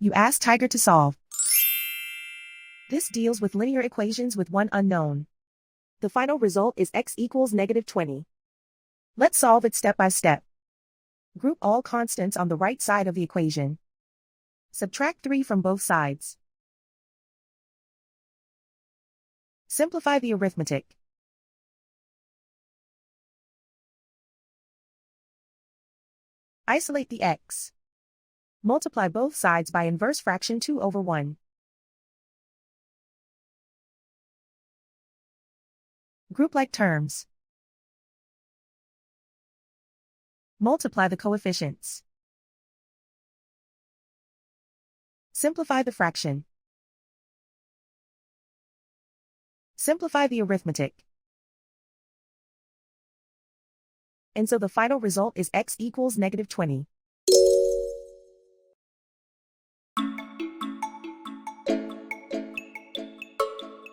You ask Tiger to solve. This deals with linear equations with one unknown. The final result is x equals -20. Let's solve it step by step. Group all constants on the right side of the equation. Subtract 3 from both sides. Simplify the arithmetic. Isolate the x. Multiply both sides by inverse fraction 2/1. Group like terms. Multiply the coefficients. Simplify the fraction. Simplify the arithmetic. And so the final result is x equals -20.